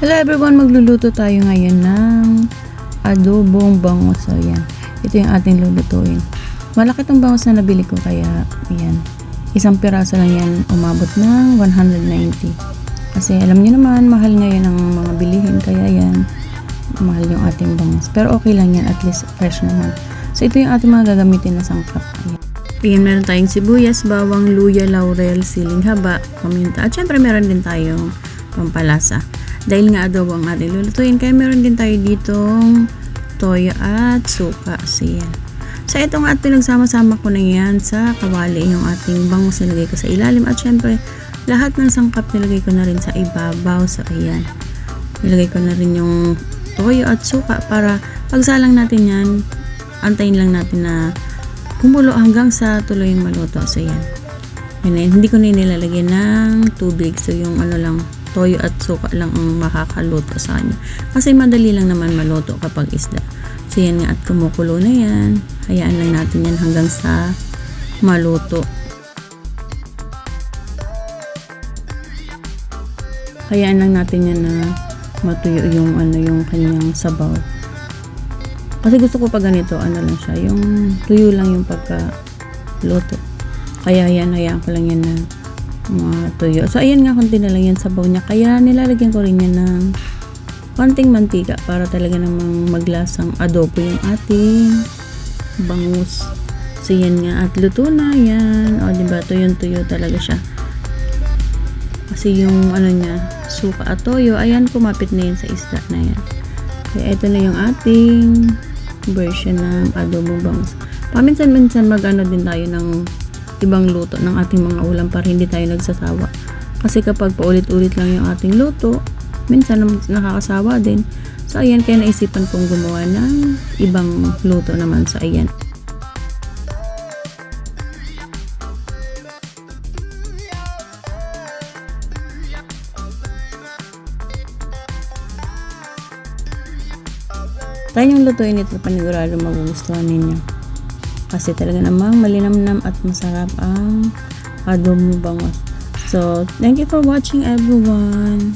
Hello everyone, magluluto tayo ngayon ng adobong bangus. So yan, ito yung ating lulutuin. Malaki tong bangus na nabili ko, kaya yan, isang piraso lang yan, umabot ng 190. Kasi alam niyo naman, mahal ngayon ang mga bilihin, kaya yan, mahal yung ating bangus. Pero okay lang yan, at least fresh naman. So ito yung ating mga gagamitin na sangkap. Ayan, meron tayong sibuyas, bawang, luya, laurel, siling haba, paminta, at syempre meron din tayong pampalasa. Dahil nga adobo ang ating lulutuin, kaya meron din tayo ditong toyo at suka. So yan. So ito nga at pinagsama-sama ko na yan sa kawali, yung ating bangus nilagay ko sa ilalim, at syempre lahat ng sangkap nilagay ko na rin sa ibabaw. So ayan, nilagay ko na rin yung toyo at suka para pagsalang natin yan, antayin lang natin na kumulo hanggang sa tuluyang maluto. So yan, hindi ko na nilalagyan ng tubig. So yung ano lang, toyo at suka lang ang makakaluto sa kanya, kasi madali lang naman maluto kapag isda. So yan nga, at kumukulo na yan, hayaan lang natin yan hanggang sa maluto. Hayaan lang natin yan na matuyo yung yung kanyang sabaw. Kasi gusto ko pa ganito, lang siya, yung tuyo lang yung pagka-luto. Kaya yan, hayaan ko lang yan na tuyo. So ayan nga, konti na lang yan sabaw niya. Kaya nilalagyan ko rin yan ng konting mantika para talaga namang maglasang adobo yung ating bangus. So yan nga, at luto na yan. O diba, tuyong-tuyo talaga siya. Kasi yung niya, suka at toyo, ayan, kumapit na yan sa isda na yan. Kaya ito na yung ating version ng adobo bangus. Paminsan-minsan din tayo ng ibang luto ng ating mga ulam para hindi tayo nagsasawa. Kasi kapag paulit-ulit lang yung ating luto, minsan nakakasawa din. So ayan, kaya naisipan kong gumawa ng ibang luto naman. So ayan. Try yung lutuin ito, panigurado magugustuhan ninyo. Kasi talaga namang malinamnam at masarap ang adobo bangus. So, thank you for watching everyone.